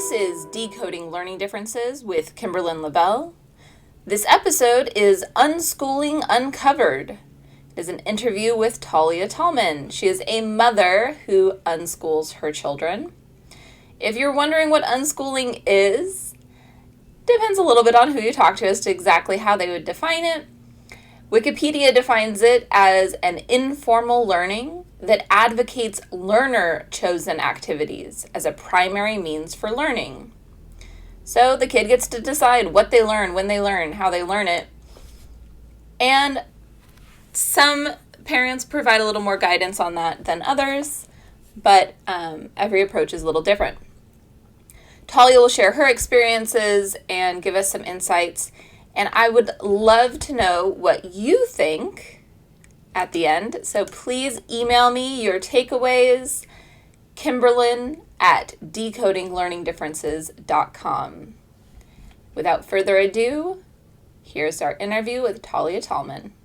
This is Decoding Learning Differences with Kimberlyn Lavelle. This episode is Unschooling Uncovered. It is an interview with Talia Tallman. She is a mother who unschools her children. If you're wondering what unschooling is, depends a little bit on who you talk to as to exactly how they would define it. Wikipedia defines it as an informal learning that advocates learner-chosen activities as a primary means for learning. So the kid gets to decide what they learn, when they learn, how they learn it. And some parents provide a little more guidance on that than others, but every approach is a little different. Talia will share her experiences and give us some insights. And I would love to know what you think at the end. So please email me your takeaways, Kimberlyn@decodinglearningdifferences.com. Without further ado, here's our interview with Talia Tallman.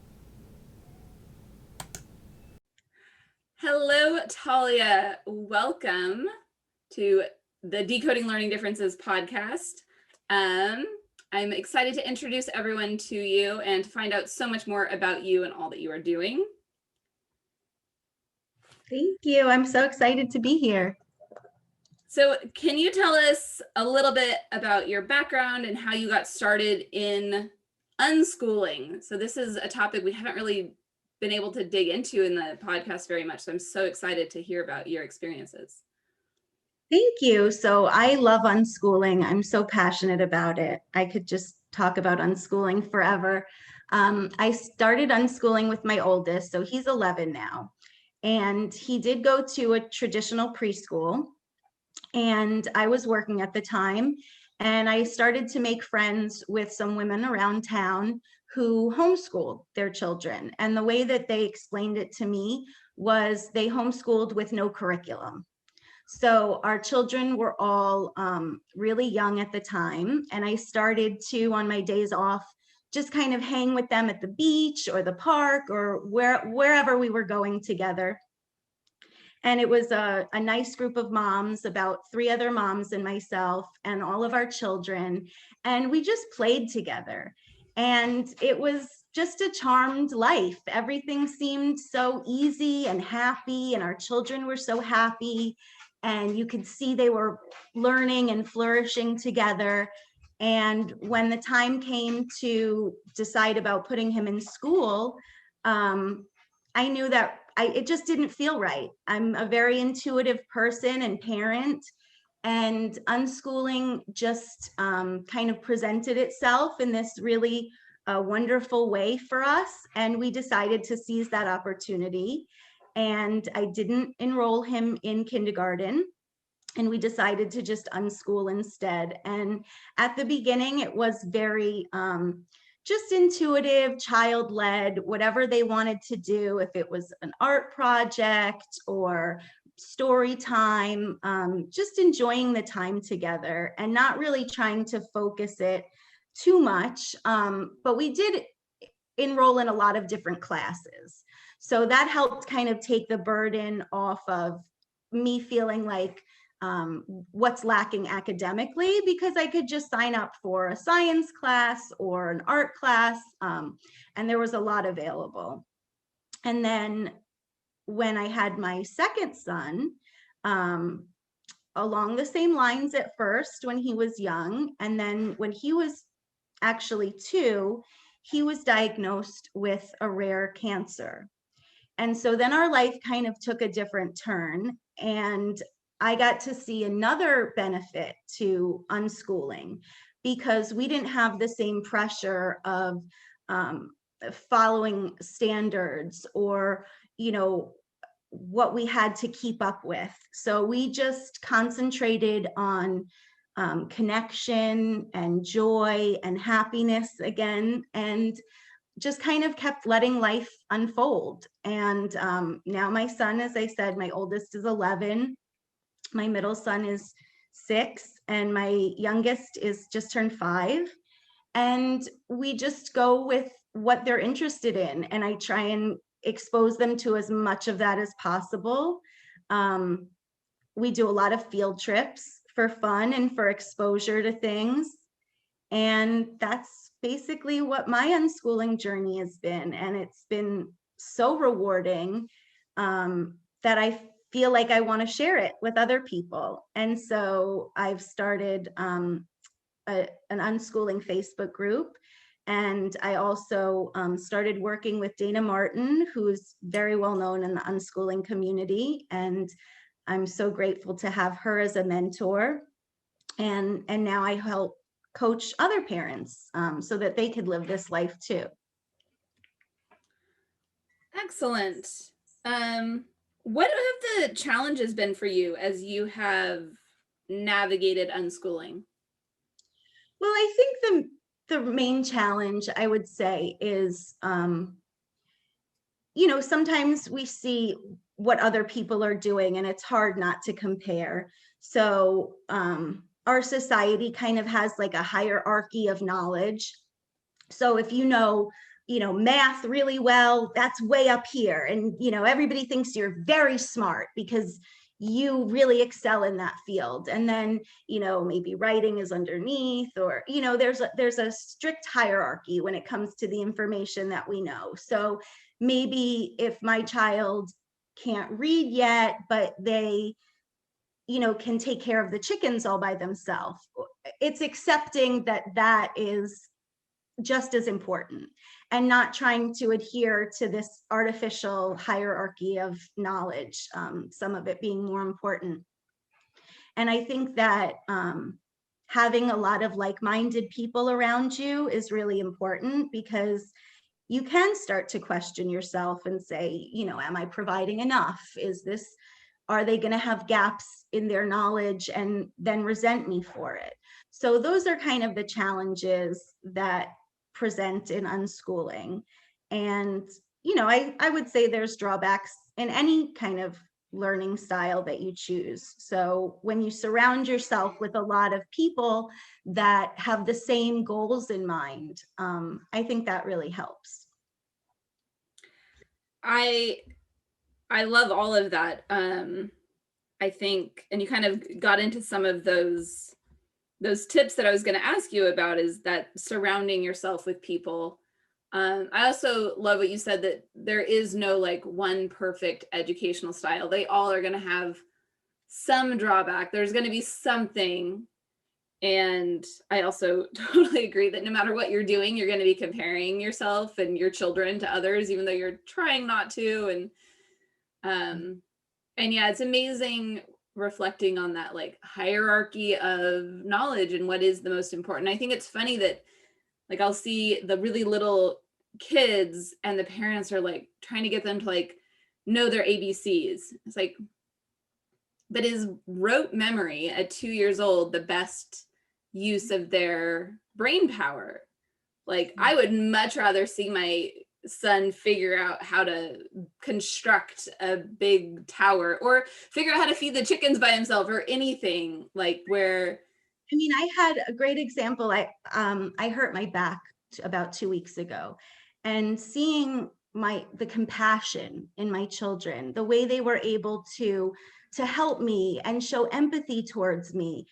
Hello, Talia. Welcome to the Decoding Learning Differences podcast. I'm excited to introduce everyone to you and to find out so much more about you and all that you are doing. Thank you. I'm so excited to be here. So can you tell us a little bit about your background and how you got started in unschooling? So this is a topic we haven't really been able to dig into in the podcast very much. So I'm so excited to hear about your experiences. Thank you. So I love unschooling. I'm so passionate about it. I could just talk about unschooling forever. I started unschooling with my oldest, so he's 11 now. And he did go to a traditional preschool. And I was working at the time. And I started to make friends with some women around town who homeschooled their children. And the way that they explained it to me was they homeschooled with no curriculum. So our children were all really young at the time. And I started to, on my days off, just kind of hang with them at the beach or the park or wherever we were going together. And it was a nice group of moms, about 3 other moms and myself and all of our children. And we just played together. And it was just a charmed life. Everything seemed so easy and happy, and our children were so happy. And you could see they were learning and flourishing together. And when the time came to decide about putting him in school, I knew that it just didn't feel right. I'm a very intuitive person and parent, and unschooling just kind of presented itself in this really wonderful way for us. And we decided to seize that opportunity. And I didn't enroll him in kindergarten, and we decided to just unschool instead. And at the beginning, it was very just intuitive, child-led, whatever they wanted to do, if it was an art project or story time, just enjoying the time together and not really trying to focus it too much. But we did enroll in a lot of different classes. So that helped kind of take the burden off of me feeling like what's lacking academically, because I could just sign up for a science class or an art class, and there was a lot available. And then when I had my second son, along the same lines at first when he was young, and then when he was actually 2, he was diagnosed with a rare cancer. And so then our life kind of took a different turn, and I got to see another benefit to unschooling, because we didn't have the same pressure of following standards or, what we had to keep up with. So we just concentrated on connection and joy and happiness again, and just kind of kept letting life unfold. And now my son, as I said, my oldest is 11. My middle son is 6, and my youngest is just turned 5. And we just go with what they're interested in. And I try and expose them to as much of that as possible. We do a lot of field trips for fun and for exposure to things. And that's basically what my unschooling journey has been. And it's been so rewarding that I feel like I want to share it with other people. And so I've started an unschooling Facebook group. And I also started working with Dana Martin, who's very well known in the unschooling community. And I'm so grateful to have her as a mentor. And now I help coach other parents so that they could live this life too. Excellent. What have the challenges been for you as you have navigated unschooling? Well, I think the main challenge I would say is, sometimes we see what other people are doing and it's hard not to compare. So our society kind of has like a hierarchy of knowledge. So if math really well, that's way up here. And, everybody thinks you're very smart because you really excel in that field. And then, maybe writing is underneath, or, there's a strict hierarchy when it comes to the information that we know. So maybe if my child can't read yet, but they can take care of the chickens all by themselves, it's accepting that that is just as important and not trying to adhere to this artificial hierarchy of knowledge, some of it being more important. And I think that having a lot of like-minded people around you is really important, because you can start to question yourself and say, am I providing enough? Are they going to have gaps in their knowledge and then resent me for it? So those are kind of the challenges that present in unschooling. And, I would say there's drawbacks in any kind of learning style that you choose. So when you surround yourself with a lot of people that have the same goals in mind, I think that really helps. I love all of that. I think, and you kind of got into some of those tips that I was going to ask you about, is that surrounding yourself with people. I also love what you said, that there is no like one perfect educational style. They all are going to have some drawback. There's going to be something. And I also totally agree that no matter what you're doing, you're going to be comparing yourself and your children to others, even though you're trying not to. And yeah, it's amazing reflecting on that like hierarchy of knowledge and what is the most important. I think it's funny that like I'll see the really little kids and the parents are like trying to get them to like know their ABCs. It's like, but is rote memory at 2 years old the best use of their brain power? Like I would much rather see my son figure out how to construct a big tower or figure out how to feed the chickens by himself or anything, like where. I mean, I had a great example. I hurt my back about 2 weeks ago, and seeing the compassion in my children, the way they were able to help me and show empathy towards me,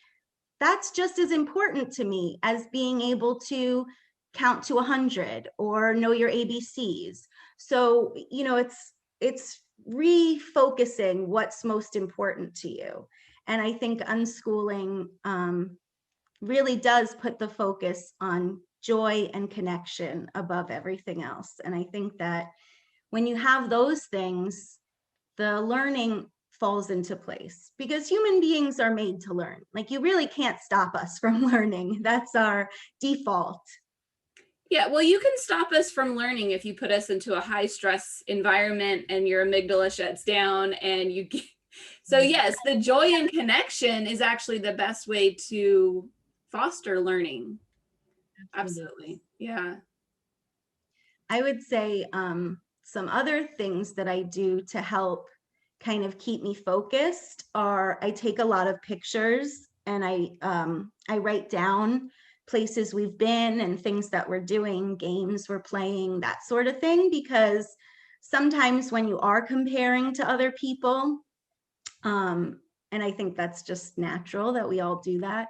that's just as important to me as being able to count to 100 or know your ABCs. So, it's refocusing what's most important to you. And I think unschooling really does put the focus on joy and connection above everything else. And I think that when you have those things, the learning falls into place, because human beings are made to learn. Like, you really can't stop us from learning. That's our default. Yeah, well, you can stop us from learning if you put us into a high stress environment and your amygdala shuts down and you get. So yes, the joy and connection is actually the best way to foster learning. Absolutely. Yeah. I would say some other things that I do to help kind of keep me focused are I take a lot of pictures, and I write down places we've been and things that we're doing, games we're playing, that sort of thing, because sometimes when you are comparing to other people, and And I think that's just natural that we all do that.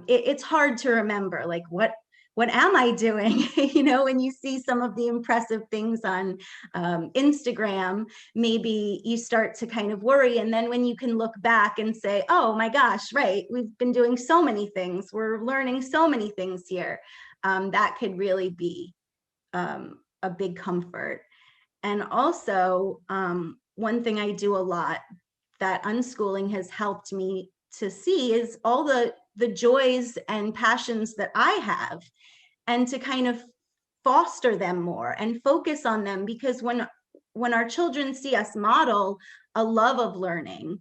It's hard to remember, like, what am I doing? When you see some of the impressive things on Instagram, maybe you start to kind of worry. And then when you can look back and say, oh my gosh, right, we've been doing so many things. We're learning so many things here. That could really be a big comfort. And also, one thing I do a lot that unschooling has helped me to see is all the joys and passions that I have, and to kind of foster them more and focus on them, because when our children see us model a love of learning,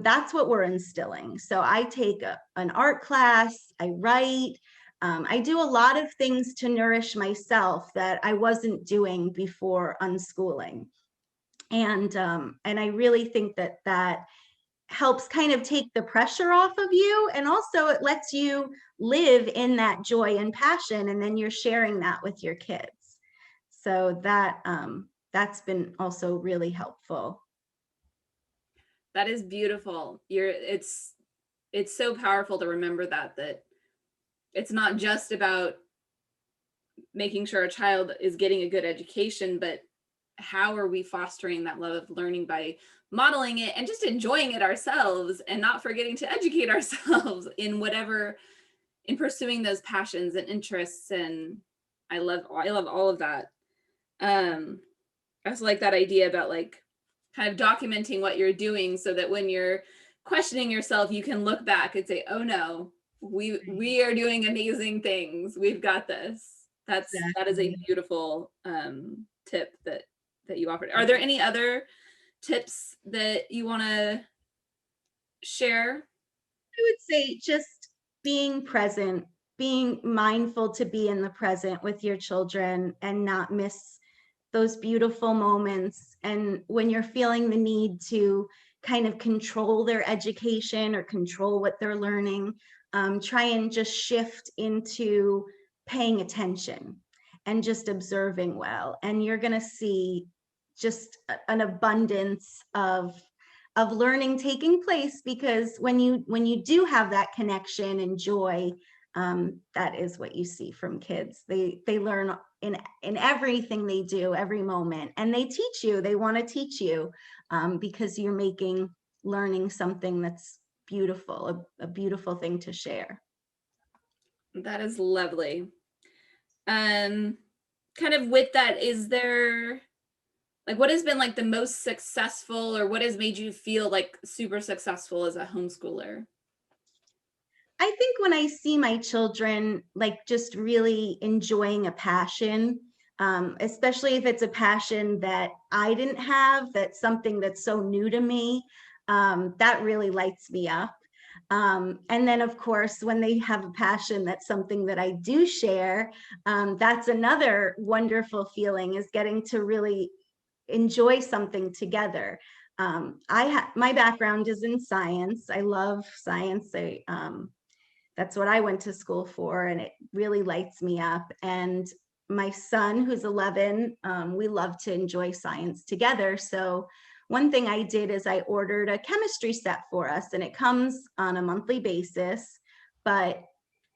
that's what we're instilling. So I take an art class, I write, I do a lot of things to nourish myself that I wasn't doing before unschooling. And I really think that helps kind of take the pressure off of you, and also it lets you live in that joy and passion, and then you're sharing that with your kids. So that's been also really helpful. That is beautiful. It's so powerful to remember that it's not just about making sure a child is getting a good education, but how are we fostering that love of learning by modeling it and just enjoying it ourselves, and not forgetting to educate ourselves in pursuing those passions and interests. And I love all of that. I also like that idea about like kind of documenting what you're doing, so that when you're questioning yourself, you can look back and say, oh no, we are doing amazing things. We've got this. That is a beautiful tip that you offered. Are there any other tips that you want to share? I would say just being present, being mindful to be in the present with your children and not miss those beautiful moments. And when you're feeling the need to kind of control their education or control what they're learning, try and just shift into paying attention and just observing well. And you're going to see just an abundance of learning taking place, because when you do have that connection and joy, that is what you see from kids. They learn in everything they do, every moment, and they teach you. They want to teach you, because you're making learning something that's beautiful, a beautiful thing to share. That is lovely. Kind of with that, is there, like, what has been like the most successful, or what has made you feel like super successful as a homeschooler? I think when I see my children like just really enjoying a passion, especially if it's a passion that I didn't have, that's something that's so new to me, that really lights me up. And then, of course, when they have a passion that's something that I do share, that's another wonderful feeling, is getting to really enjoy something together. My background is in science. I love science. That's what I went to school for, and it really lights me up. And my son, who's 11, we love to enjoy science together. So one thing I did is I ordered a chemistry set for us, and it comes on a monthly basis, but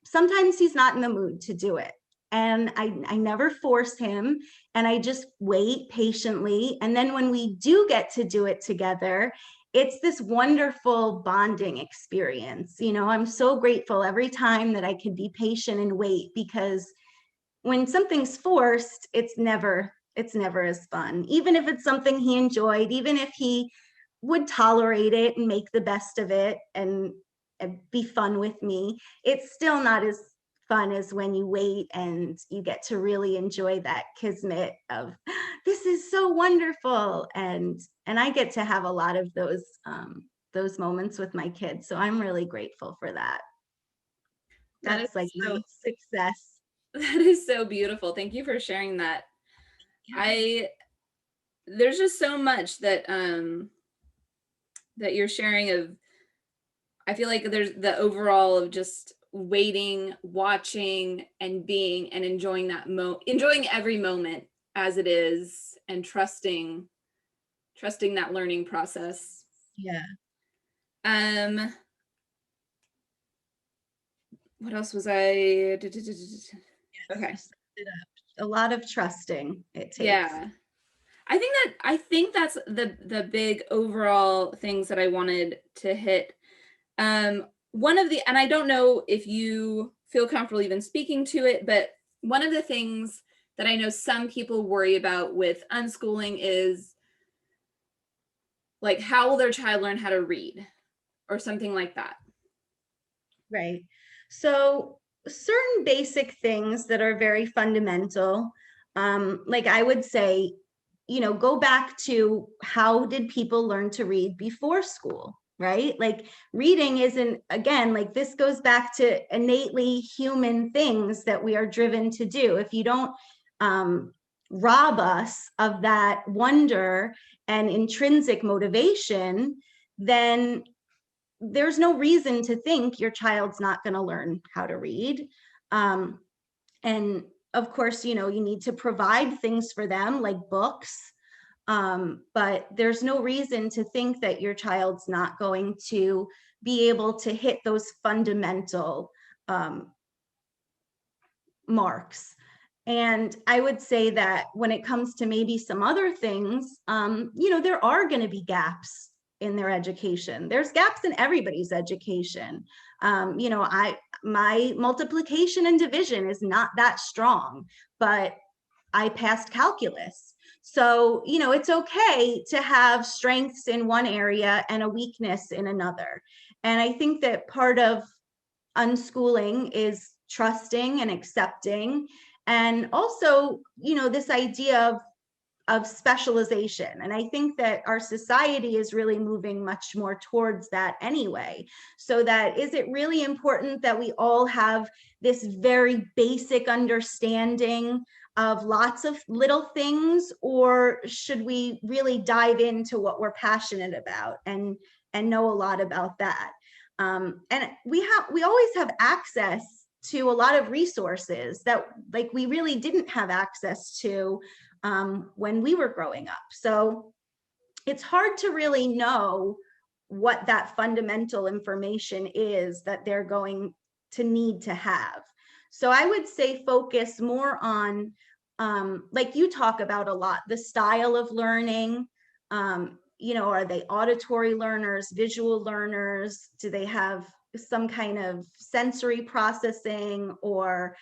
sometimes he's not in the mood to do it. And I never force him, and I just wait patiently. And then when we do get to do it together, it's this wonderful bonding experience. I'm so grateful every time that I can be patient and wait, because when something's forced, it's never as fun. Even if it's something he enjoyed, even if he would tolerate it and make the best of it and be fun with me, it's still not as fun as when you wait and you get to really enjoy that kismet of, this is so wonderful. And I get to have a lot of those moments with my kids. So I'm really grateful for that. That's like my success. That is so beautiful. Thank you for sharing that. There's just so much that that you're sharing of. I feel like there's the overall of just waiting, watching, and being, and enjoying enjoying every moment as it is, and trusting that learning process. Yeah. What else was I? Yes, Okay. you summed it up. A lot of trusting it takes. Yeah. I think that's the big overall things that I wanted to hit. One of the, and I don't know if you feel comfortable even speaking to it, but one of the things that I know some people worry about with unschooling is like, how will their child learn how to read or something like that? Right. So certain basic things that are very fundamental, like I would say, go back to how did people learn to read before school, right? Like reading isn't, again, like this goes back to innately human things that we are driven to do. If you don't rob us of that wonder and intrinsic motivation, then there's no reason to think your child's not going to learn how to read. And of course, you need to provide things for them like books. But there's no reason to think that your child's not going to be able to hit those fundamental marks. And I would say that when it comes to maybe some other things, there are going to be gaps in their education. There's gaps in everybody's education. My multiplication and division is not that strong, but I passed calculus. So, it's okay to have strengths in one area and a weakness in another. And I think that part of unschooling is trusting and accepting, and also this idea of specialization. And I think that our society is really moving much more towards that anyway. So that, is it really important that we all have this very basic understanding of lots of little things, or should we really dive into what we're passionate about and know a lot about that? And we always have access to a lot of resources that like we really didn't have access to when we were growing up. So it's hard to really know what that fundamental information is that they're going to need to have. So I would say focus more on, like you talk about a lot, the style of learning. Are they auditory learners, visual learners? Do they have some kind of sensory processing or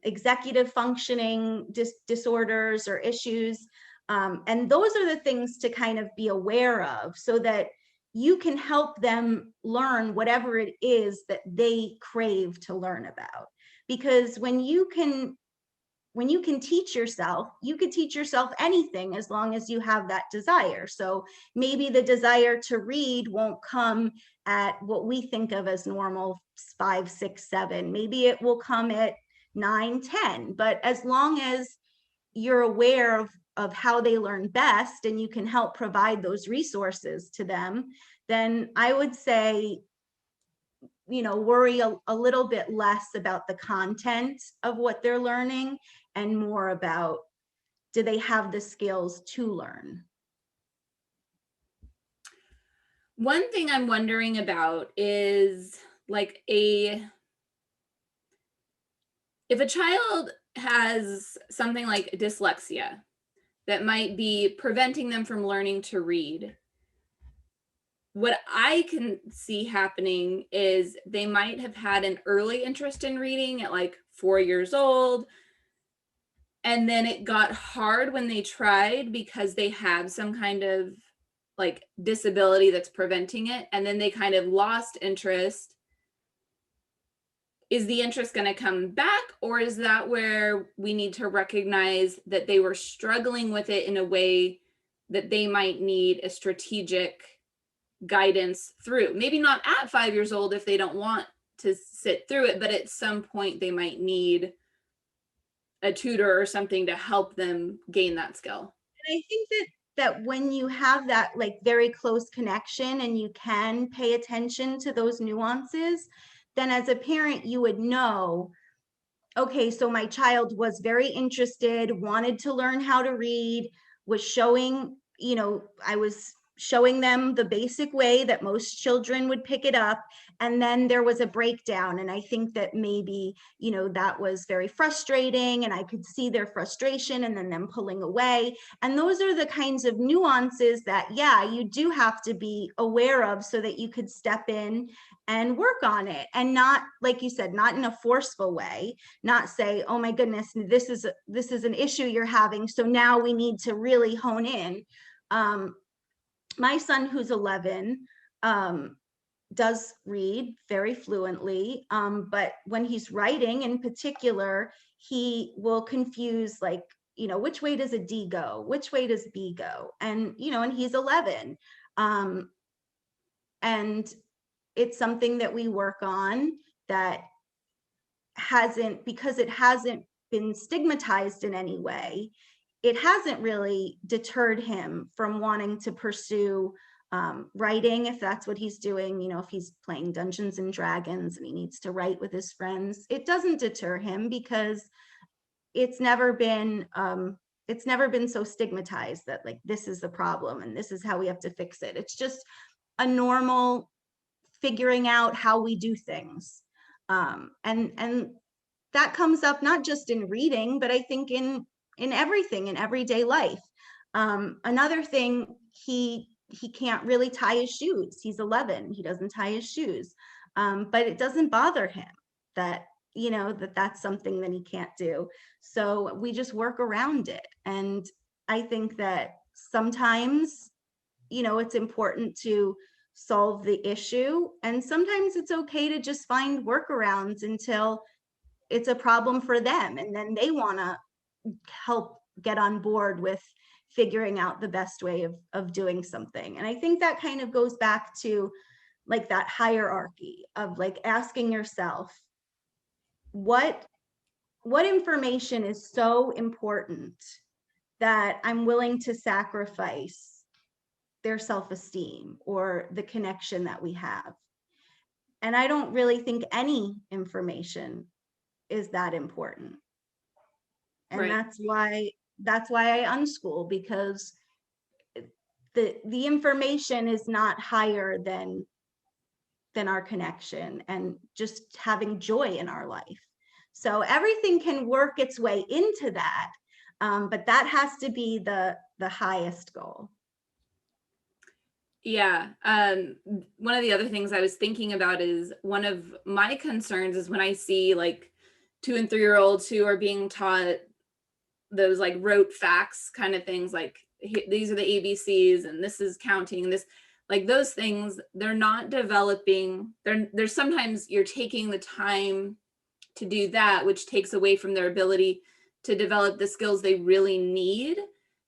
executive functioning disorders or issues? And those are the things to kind of be aware of so that you can help them learn whatever it is that they crave to learn about. Because when you can teach yourself, you could teach yourself anything as long as you have that desire. So maybe the desire to read won't come at what we think of as normal 5, 6, 7. Maybe it will come at 9, 10. But as long as you're aware of how they learn best and you can help provide those resources to them, then I would say worry a little bit less about the content of what they're learning and more about, do they have the skills to learn? One thing I'm wondering about is like if a child has something like dyslexia that might be preventing them from learning to read, what I can see happening is they might have had an early interest in reading at like 4 years old. And then it got hard when they tried because they have some kind of like disability that's preventing it. And then they kind of lost interest. Is the interest going to come back, or is that where we need to recognize that they were struggling with it in a way that they might need a strategic guidance through? Maybe not at 5 years old if they don't want to sit through it, but at some point they might need a tutor or something to help them gain that skill. And I think that when you have that like very close connection and you can pay attention to those nuances, then as a parent you would know, okay, so my child was very interested, wanted to learn how to read, was showing, I was showing them the basic way that most children would pick it up. And then there was a breakdown. And I think that maybe, that was very frustrating, and I could see their frustration and then them pulling away. And those are the kinds of nuances that, yeah, you do have to be aware of so that you could step in and work on it. And not, like you said, not in a forceful way, not say, oh my goodness, this is an issue you're having, so now we need to really hone in. My son, who's 11, does read very fluently, but when he's writing in particular, he will confuse, like, which way does a D go? Which way does B go? And, and he's 11. And it's something that we work on that because it hasn't been stigmatized in any way, it hasn't really deterred him from wanting to pursue writing, if that's what he's doing. If he's playing Dungeons and Dragons and he needs to write with his friends, it doesn't deter him, because it's never been so stigmatized that, like, this is the problem and this is how we have to fix it. It's just a normal figuring out how we do things. And that comes up not just in reading, but I think in everything, in everyday life. Another thing, he can't really tie his shoes. He's 11. He doesn't tie his shoes. But it doesn't bother him that, that's something that he can't do. So we just work around it. And I think that sometimes, it's important to solve the issue. And sometimes it's okay to just find workarounds until it's a problem for them. And then they want to help get on board with figuring out the best way of doing something. And I think that kind of goes back to, like, that hierarchy of, like, asking yourself, what information is so important that I'm willing to sacrifice their self-esteem or the connection that we have. And I don't really think any information is that important. And Right. that's why I unschool, because the information is not higher than our connection and just having joy in our life. So everything can work its way into that, but that has to be the highest goal. Yeah. One of the other things I was thinking about is, one of my concerns is when I see, like, 2 and 3-year-olds who are being taught those, like, rote facts kind of things, like, these are the ABCs and this is counting, this, like, those things, they're not developing. There's sometimes you're taking the time to do that, which takes away from their ability to develop the skills they really need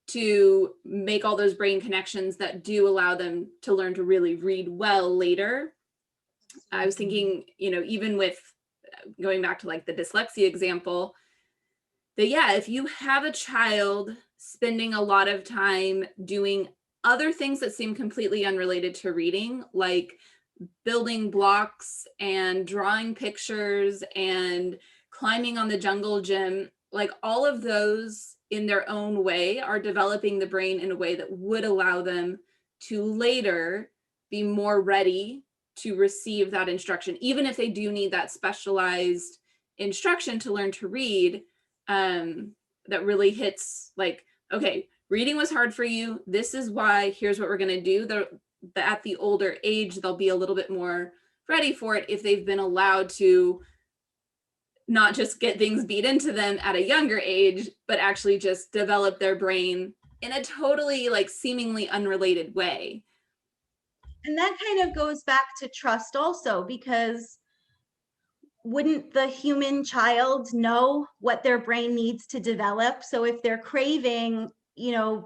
to make all those brain connections that do allow them to learn to really read well later. I was thinking, even with going back to, like, the dyslexia example, that, yeah, if you have a child spending a lot of time doing other things that seem completely unrelated to reading, like building blocks and drawing pictures and climbing on the jungle gym, like, all of those in their own way are developing the brain in a way that would allow them to later be more ready to receive that instruction, even if they do need that specialized instruction to learn to read. That really hits, like, okay, reading was hard for you, this is why, here's what we're going to do. At the older age, they'll be a little bit more ready for it if they've been allowed to not just get things beat into them at a younger age, but actually just develop their brain in a totally, like, seemingly unrelated way. And that kind of goes back to trust also, because wouldn't the human child know what their brain needs to develop? So if they're craving,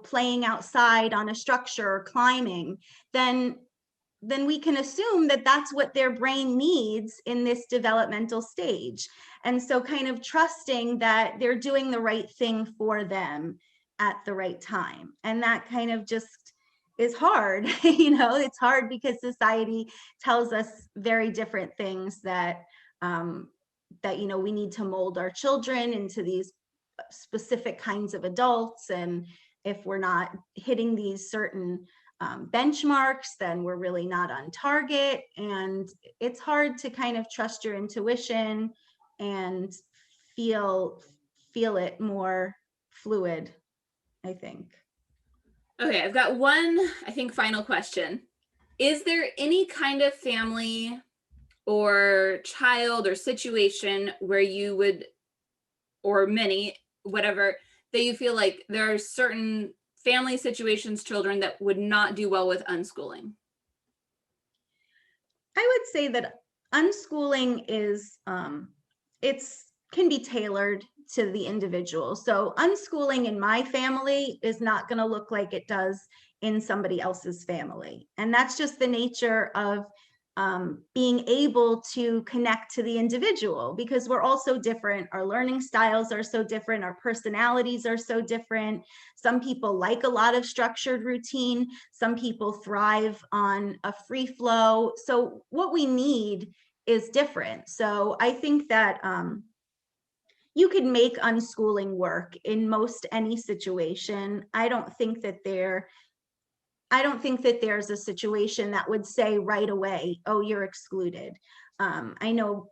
playing outside on a structure or climbing, then we can assume that that's what their brain needs in this developmental stage. And so kind of trusting that they're doing the right thing for them at the right time. And that kind of just is hard. It's hard because society tells us very different things, that we need to mold our children into these specific kinds of adults. And if we're not hitting these certain benchmarks, then we're really not on target. And it's hard to kind of trust your intuition and feel it more fluid, I think. Okay, I've got one, I think, final question. Is there any kind of family or child or situation where you would, or many, whatever, that you feel like there are certain family situations, children that would not do well with unschooling? I would say that unschooling is it's can be tailored to the individual. So unschooling in my family is not going to look like it does in somebody else's family. And that's just the nature of being able to connect to the individual, because we're all so different. Our learning styles are so different. Our personalities are so different. Some people like a lot of structured routine. Some people thrive on a free flow. So what we need is different. So I think that you could make unschooling work in most any situation. I don't think that there's a situation that would say right away, oh, you're excluded. I know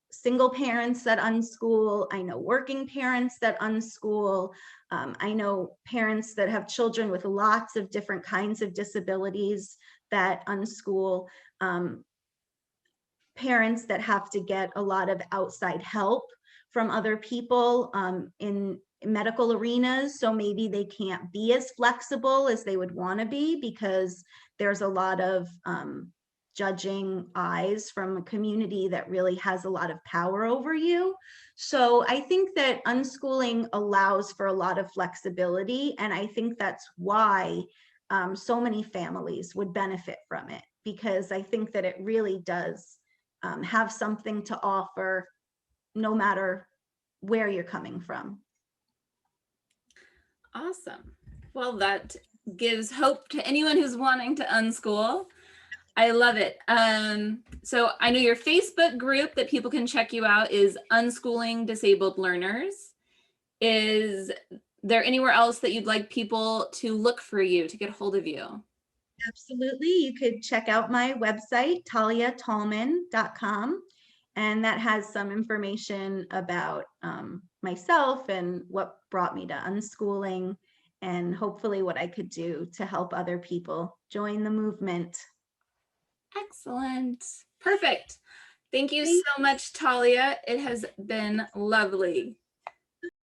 single parents that unschool. I know working parents that unschool. I know parents that have children with lots of different kinds of disabilities that unschool. Parents that have to get a lot of outside help from other people in medical arenas. So maybe they can't be as flexible as they would want to be because there's a lot of judging eyes from a community that really has a lot of power over you. So I think that unschooling allows for a lot of flexibility. And I think that's why so many families would benefit from it, because I think that it really does have something to offer no matter where you're coming from. Awesome. Well, that gives hope to anyone who's wanting to unschool. I love it. So I know your Facebook group that people can check you out is Unschooling Disabled Learners. Is there anywhere else that you'd like people to look for you, to get a hold of you? Absolutely. You could check out my website, taliatallman.com, and that has some information about myself and what brought me to unschooling, and hopefully what I could do to help other people join the movement. Excellent. Perfect. Thank you Thank so much, Talia. It has been lovely.